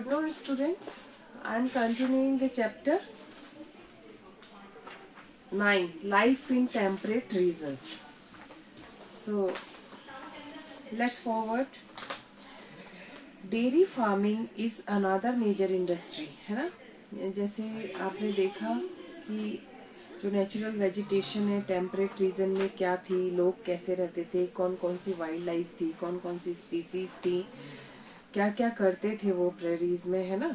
Good afternoon, students. I am continuing the chapter 9, Life in Temperate Regions. So, let's forward. Dairy farming is another major industry, है ना. जैसे आपने देखा कि जो नेचुरल वेजिटेशन है टेम्परेट रीजन में क्या थी, लोग कैसे रहते थे, कौन कौन सी वाइल्ड लाइफ थी, कौन कौन सी स्पीसीज थी, क्या क्या करते थे वो प्रेरीज में, है ना.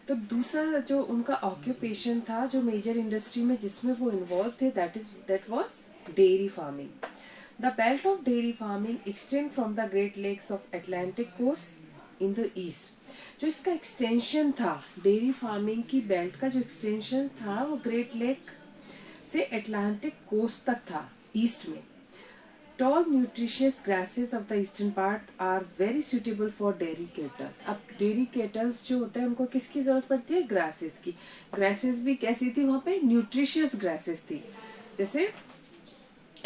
तो दूसरा जो उनका ऑक्यूपेशन था जो मेजर इंडस्ट्री में जिसमें वो इन्वॉल्व थे, that was dairy farming. The belt of dairy farming extend from the great lakes of Atlantic coast in the east. जो इसका एक्सटेंशन था, डेयरी फार्मिंग की बेल्ट का जो एक्सटेंशन था वो ग्रेट लेक से अटलांटिक कोस्ट तक था ईस्ट में. Tall nutritious grasses of the eastern part are very suitable for dairy cattle. अब dairy cattle जो होते हैं उनको किसकी जरूरत पड़ती है? grasses की. grasses भी कैसी थी वहाँ पे? nutritious grasses थी, जैसे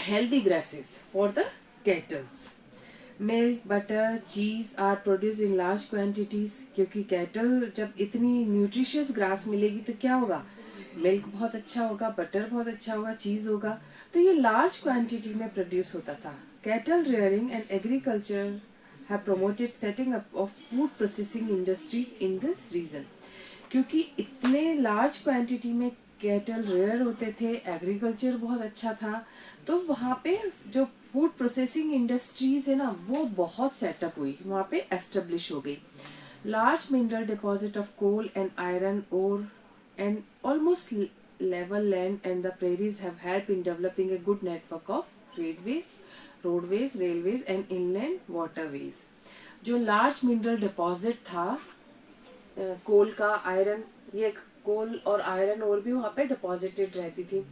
healthy grasses for the cattle. Milk, butter, cheese are produced in large quantities. क्योंकि cattle जब इतनी nutritious grass मिलेगी तो क्या होगा? मिल्क बहुत अच्छा होगा, बटर बहुत अच्छा होगा, चीज होगा. तो ये लार्ज क्वांटिटी में प्रोड्यूस होता था. Cattle rearing and agriculture have promoted setting up of food processing industries in this region. क्योंकि इतने लार्ज क्वांटिटी में कैटल रेयर होते थे, एग्रीकल्चर बहुत अच्छा था, तो वहाँ पे जो फूड प्रोसेसिंग इंडस्ट्रीज है ना वो बहुत सेटअप हुई, वहाँ पे एस्टेब्लिश हो गई. Large mineral deposit of coal and iron ore and almost level land and the prairies have helped in developing a good network of roadways, railways and inland waterways. जो large mineral deposit था कोल का, iron, ये कोल और iron और भी वहाँ पे deposited रहती थी.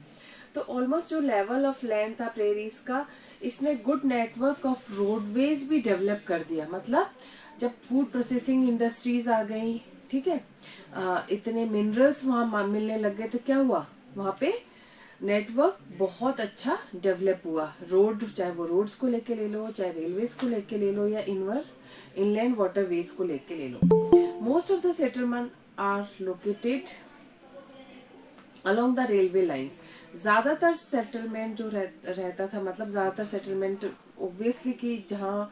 तो ऑलमोस्ट जो लेवल ऑफ लैंड था प्रेरीज का, इसने गुड नेटवर्क ऑफ रोडवेज भी डेवलप कर दिया. मतलब जब फूड प्रोसेसिंग इंडस्ट्रीज आ गई, ठीक है, इतने मिनरल्स वहां मिलने लग गए, तो क्या हुआ, वहां पे नेटवर्क बहुत अच्छा डेवलप हुआ. रोड, चाहे वो रोड्स को लेके ले लो, चाहे रेलवेज को लेके ले लो, या इनलैंड वाटरवेज को लेके ले लो. Most of the settlement are located along the railway lines. ज्यादातर सेटलमेंट जो रहता था, मतलब ज्यादातर सेटलमेंट ऑब्वियसली कि जहाँ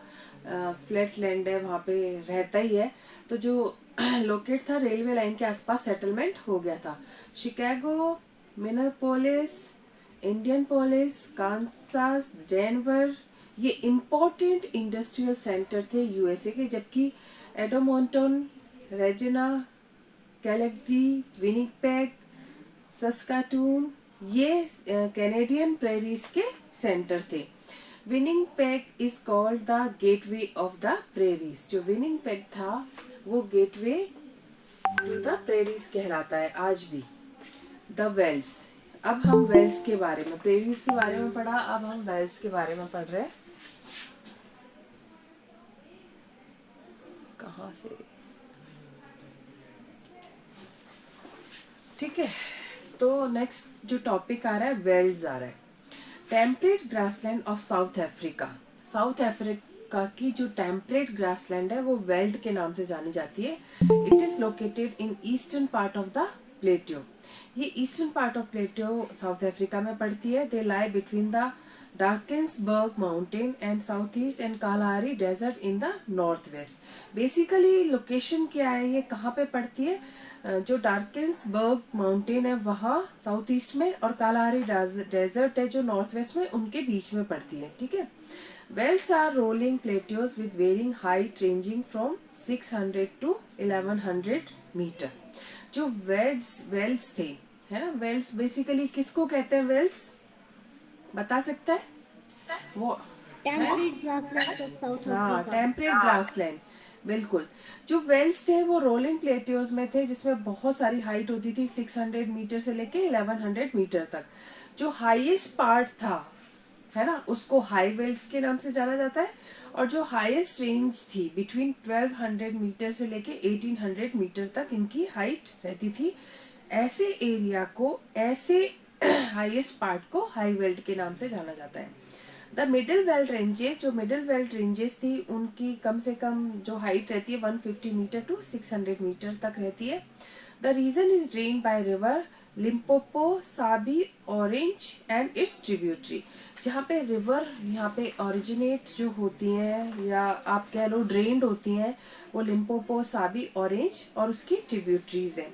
फ्लैट लैंड है वहां पे रहता ही है, तो जो लोकेट था रेलवे लाइन के आसपास सेटलमेंट हो गया था. शिकागो, मिनेपोलिस, इंडियनापोलिस, कांसास, डेनवर, ये इम्पोर्टेंट इंडस्ट्रियल सेंटर थे यूएसए के. जबकि एडमोंटन, रेजिना, कैलेगरी, विनिपेग, सस्काटून, ये कैनेडियन प्रेरीज के सेंटर थे. Winnipeg is called the gateway of the prairies. जो विनिपेग था वो गेटवे टू द प्रेरीज कहलाता है आज भी. The velds. अब हम वेल्स के बारे में, प्रेरीज के बारे में पढ़ा, अब हम वेल्स के बारे में पढ़ रहे हैं. कहाँ से, ठीक है. तो नेक्स्ट जो टॉपिक आ रहा है वेल्स आ रहा है. Temperate grassland of south Africa. South Africa की जो टेम्परेट ग्रासलैंड है वो वेल्ड के नाम से जानी जाती है. It is located in eastern part of the plateau. ये eastern part of plateau South Africa में पड़ती है. They lie between the Drakensberg mountain and south east and Kalahari desert in the north west. Basically location क्या है, ये कहाँ पे पड़ती है? जो डार्केंसबर्ग माउंटेन है वहां साउथ ईस्ट में, और कालाहारी डेजर्ट है जो नॉर्थ वेस्ट में, उनके बीच में पड़ती है, ठीक है. Velds are rolling plateaus with varying height ranging from 600 to 1100 metre. जो वेल्स थे, है ना, वेल्स बेसिकली किसको कहते हैं? वेल्स बता सकता है? वो temperate grasslands of south Africa. हाँ, टेम्परेट ग्रासलैंड, बिल्कुल. जो वेल्स थे वो रोलिंग प्लेट्यूज में थे जिसमें बहुत सारी हाइट होती थी, 600 मीटर से लेके 1100 मीटर तक. जो हाईएस्ट पार्ट था, है ना, उसको हाई वेल्स के नाम से जाना जाता है. और जो हाईएस्ट रेंज थी बिटवीन 1200 मीटर से लेके 1800 मीटर तक इनकी हाइट रहती थी. ऐसे एरिया को, ऐसे हाईएस्ट पार्ट को हाई वेल्ट के नाम से जाना जाता है. द मिडिल बेल्ट रेंजेस, जो मिडिल बेल्ट रेंजेस थी उनकी कम से कम जो हाइट रहती है 150 मीटर टू 600 मीटर तक रहती है। The region is drain by river Limpopo, Sabi, Orange and its tributary. जहाँ पे रिवर यहाँ पे ओरिजिनेट जो होती हैं या आप कह लो ड्रेन्ड होती हैं, वो लिम्पोपो, साबी, ऑरेंज और उसकी ट्रिब्यूटरीज हैं।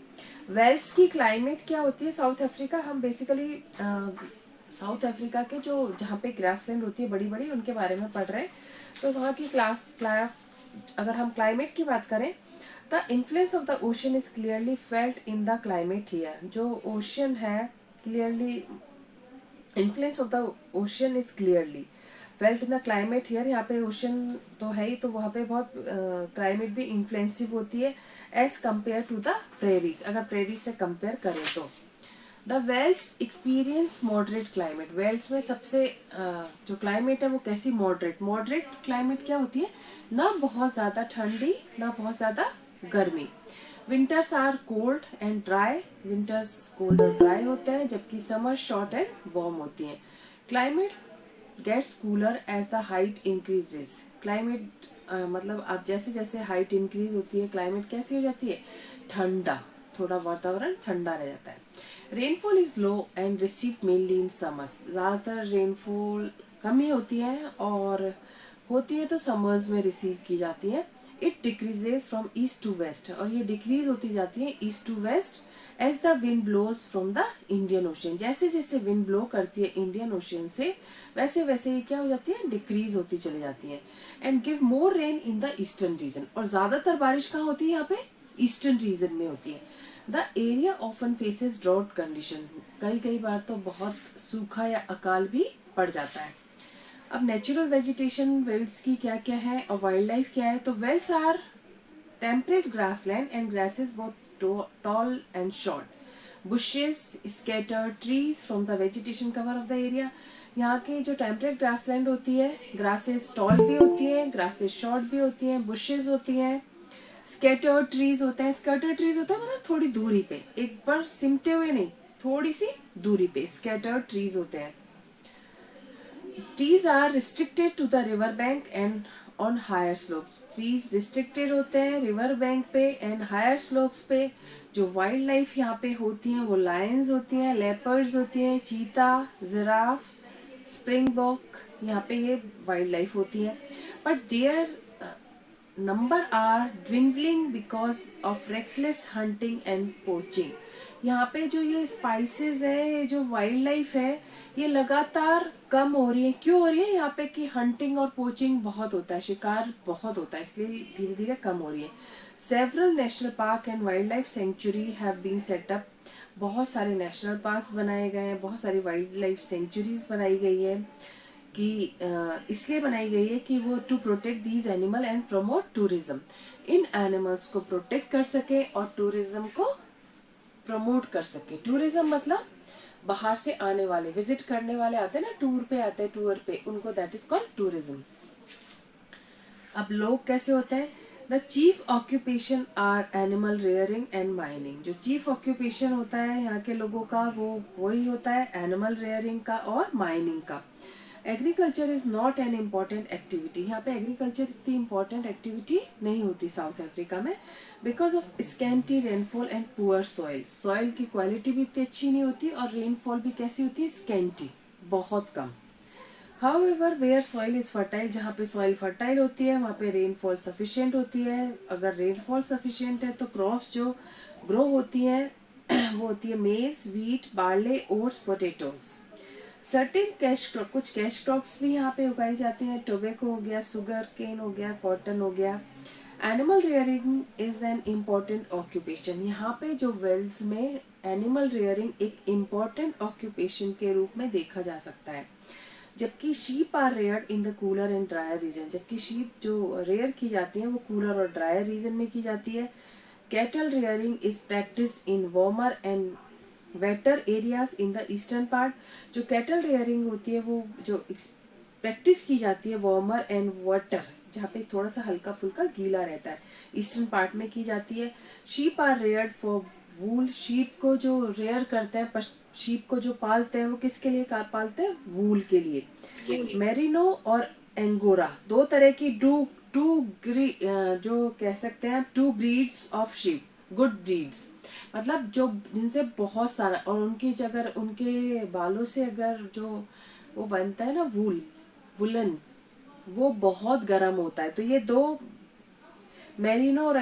वेल्स की क्लाइमेट क्या होती है साउथ अफ्रीका, हम बेसिकली साउथ अफ्रीका के जो जहाँ पे ग्रासलैंड होती है बड़ी बड़ी, उनके बारे में पढ़ रहे हैं। तो वहाँ की अगर हम क्लाइमेट की बात करें, the influence of the ocean is clearly felt in the climate here. जो ओशन है clearly, influence of the ocean is clearly felt in the climate here. यहाँ पे ओशन तो है ही, तो वहाँ पे बहुत क्लाइमेट भी इन्फ्लुएंसिव होती है as compare to the prairies, अगर प्रेरीज से कंपेयर करें तो। The velds experience moderate climate. Velds में सबसे जो क्लाइमेट है वो कैसी, मॉडरेट। मॉडरेट क्लाइमेट क्या होती है, ना बहुत ज्यादा ठंडी ना बहुत ज्यादा गर्मी। Winters are cold and dry, winters cold और ड्राई होते हैं, जबकि समर शॉर्ट एंड वार्म होती हैं। Climate gets cooler as the height increases. Climate मतलब आप जैसे जैसे हाइट इंक्रीज होती है क्लाइमेट कैसी हो जाती है, ठंडा, थोड़ा वातावरण ठंडा रह जाता है। Rainfall is low and receive mainly in summers. ज्यादातर रेनफॉल कम ही होती है और होती है तो समर्स में रिसीव की जाती है। It decreases from east to west, और ये डिक्रीज होती जाती है east to west as the wind blows from the Indian Ocean. जैसे जैसे विंड ब्लो करती है इंडियन ओशन से वैसे वैसे ये क्या हो जाती है, डिक्रीज होती चली जाती है। And give more rain in the eastern region, और ज्यादातर बारिश कहाँ होती है, यहाँ पे ईस्टर्न रीजन में होती है। The area often faces drought condition, कई कई बार तो बहुत सूखा या अकाल भी पड़ जाता है। अब नेचुरल वेजिटेशन वेल्स की क्या क्या है और वाइल्ड लाइफ क्या है, तो velds are temperate grassland and grasses both tall and short, bushes, scattered trees from the vegetation cover of the area. यहाँ की जो टेम्परेट ग्रासलैंड होती है, ग्रासेस टॉल भी होती है, ग्रासेस शॉर्ट भी होती हैं, बुशेस होती हैं, स्कैटर्ड ट्रीज होते हैं। स्कैटर्ड ट्रीज होता है मतलब थोड़ी दूरी पे, एक बार सिमटे हुए नहीं, थोड़ी सी दूरी पे स्कैटर्ड ट्रीज होते हैं। Trees are restricted to the river bank and on higher slopes. Trees restricted होते हैं river bank पे and higher slopes पे। जो वाइल्ड लाइफ यहाँ पे होती हैं वो lions होती हैं, leopards होती हैं, चीता, जिराफ, springbok, यहाँ पे ये वाइल्ड लाइफ होती है। But their number are dwindling because of reckless hunting and poaching. यहाँ पे जो ये स्पाइसेस है, जो वाइल्ड लाइफ है, ये लगातार कम हो रही है। क्यों हो रही है, यहाँ पे कि हंटिंग और पोचिंग बहुत होता है, शिकार बहुत होता है, इसलिए धीरे धीरे कम हो रही है। Several national park and wild life sanctuary have been set up. बहुत सारे नेशनल पार्क्स बनाए गए हैं, बहुत सारी वाइल्ड लाइफ सेंचुरीज बनाई गई है कि इसलिए बनाई गई है कि वो to protect these animal and promote tourism. इन एनिमल्स को प्रोटेक्ट कर सके और टूरिज्म को प्रमोट कर सके। टूरिज्म मतलब बाहर से आने वाले, विजिट करने वाले आते हैं ना, टूर पे आते हैं, टूर पे, उनको दैट इज कॉल्ड टूरिज्म। अब लोग कैसे होते हैं, the chief occupation are animal rearing and mining. जो चीफ ऑक्यूपेशन होता है यहाँ के लोगों का वो वही होता है एनिमल रेयरिंग का और माइनिंग का। Agriculture is not an important activity. यहाँ पे एग्रीकल्चर इतनी इम्पोर्टेंट एक्टिविटी नहीं होती साउथ अफ्रीका में, because of scanty rainfall and poor soil. Soil की क्वालिटी भी इतनी अच्छी नहीं होती और रेनफॉल भी कैसी होती है, स्कैंटी, बहुत कम। However where soil is fertile, जहाँ पे सॉइल फर्टाइल होती है वहाँ पे रेनफॉल सफिशिएंट होती है। अगर रेनफॉल सफिशिएंट है तो क्रॉप्स जो ग्रो होती है वो होती है मेज, wheat, barley, oats, potatoes. Certain कुछ कैश क्रॉप्स भी यहाँ पे उगाई जाती हैं, टोबैको हो गया, सुगर केन हो गया, कॉटन हो गया। Animal rearing is an important occupation. यहाँ पे जो वेल्स में एनिमल रेयरिंग एक इम्पॉर्टेंट ऑक्यूपेशन के रूप में देखा जा सकता है। जबकि sheep are reared in the cooler and drier region, जबकि शीप जो रेयर की जाती है वो कूलर और ड्रायर रीजन में की जाती है। Cattle rearing is practised in warmer and waiter areas in the eastern part. जो कैटल रेयरिंग होती है वो जो प्रैक्टिस की जाती है वार्मर एंड वेटर, जहाँ पे थोड़ा सा हल्का फुल्का गीला रहता है, ईस्टर्न पार्ट में की जाती है। Sheep are reared for wool, sheep को जो रेयर करते हैं शीप को जो पालते हैं वो किसके लिए पालते हैं? वूल के लिए। मेरिनो और एंगोरा दो तरह की जो कह सकते हैं two breeds of sheep, good breeds, मतलब जो जिनसे बहुत सारा, और उनकी अगर उनके बालों से अगर जो वो बनता है ना वुलन, वो बहुत गर्म होता है। तो ये दो मेरिनो और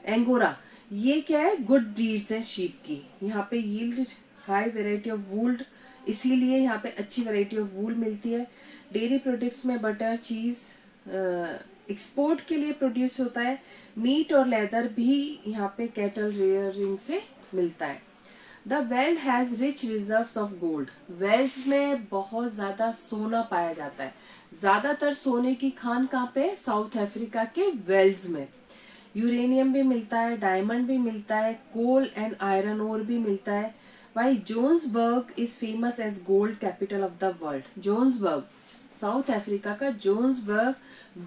एंगोरा ये क्या है? गुड ब्रीड्स हैं शीप की। यहाँ पे yield high variety of wool, इसीलिए यहाँ पे अच्छी वेराइटी ऑफ वूल मिलती है। डेयरी प्रोडक्ट्स में बटर, चीज एक्सपोर्ट के लिए प्रोड्यूस होता है। मीट और लेदर भी यहाँ पे कैटल रेयरिंग से मिलता है। The veld has rich reserves of gold. Velds में बहुत ज्यादा सोना पाया जाता है। ज्यादातर सोने की खान कहाँ पे? साउथ अफ्रीका के वेल्स में। यूरेनियम भी मिलता है, डायमंड भी मिलता है, कोल एंड आयरन ओर भी मिलता है। Why Johannesburg is famous as gold capital of the world. Johannesburg, South Africa का जोन्सबर्ग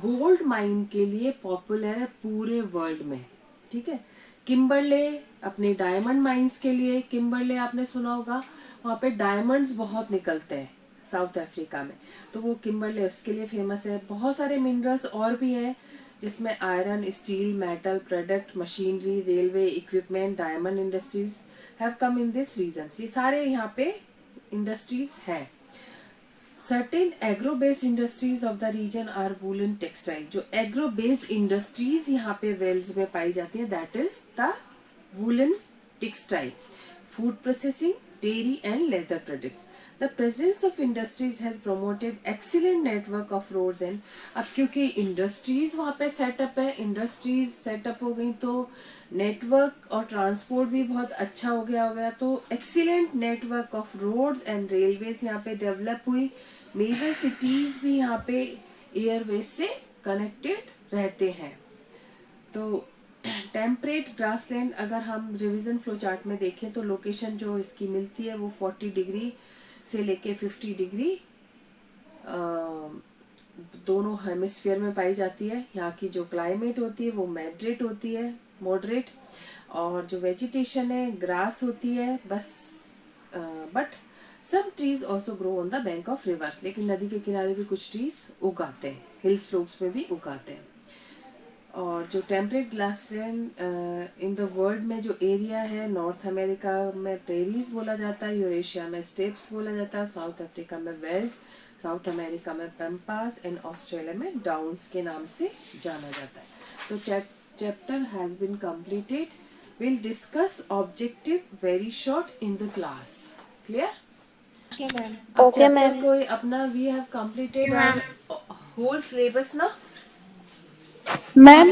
गोल्ड माइन के लिए पॉपुलर है पूरे वर्ल्ड में, ठीक है। किम्बरले अपने डायमंड माइंस के लिए, किम्बरले आपने सुना होगा, वहां पे डायमंड्स बहुत निकलते हैं साउथ अफ्रीका में, तो वो किम्बरले उसके लिए फेमस है। बहुत सारे मिनरल्स और भी हैं जिसमें iron, steel, metal product, machinery, railway equipment, diamond industries have come in this region. ये सारे यहाँ पे इंडस्ट्रीज हैं। Certain agro based industries of the region are woollen textile. जो एग्रो बेस्ड इंडस्ट्रीज यहाँ पे वेल्स में पाई जाती है, that is the woollen textile, food processing, dairy and leather products. The presence of industries has promoted excellent network of roads and, अब क्योंकि industries वहाँ पे सेटअप है, इंडस्ट्रीज सेटअप हो गई तो नेटवर्क और ट्रांसपोर्ट भी बहुत अच्छा हो गया, तो excellent network of roads and railways यहाँ पे डेवलप हुई। मेजर सिटीज भी यहाँ पे एयरवेज से कनेक्टेड रहते हैं। तो टेम्परेट ग्रासलैंड अगर हम रिवीजन फ्लो चार्ट में देखें तो लोकेशन जो इसकी मिलती है वो 40 डिग्री से लेके 50 डिग्री दोनों हेमिस्फीयर में पाई जाती है। यहाँ की जो क्लाइमेट होती है वो मॉडरेट, और जो वेजिटेशन है ग्रास होती है बस, but some trees also grow on the bank of river. लेकिन नदी के किनारे भी कुछ ट्रीज उगाते हैं, हिल स्लोप्स में भी उगाते हैं। और जो temperate grassland in the world में जो एरिया है, नॉर्थ अमेरिका में प्रेरीज बोला जाता है, यूरेशिया में स्टेप्स बोला जाता है, साउथ अफ्रीका में वेल्ड्स, साउथ अमेरिका में पैम्पास एंड ऑस्ट्रेलिया में डाउन्स के नाम से जाना जाता है। तो chapter has been completed. Will discuss objective very short in the class. Clear? Okay, ma'am. को अपना we have completed whole syllabus ना मैम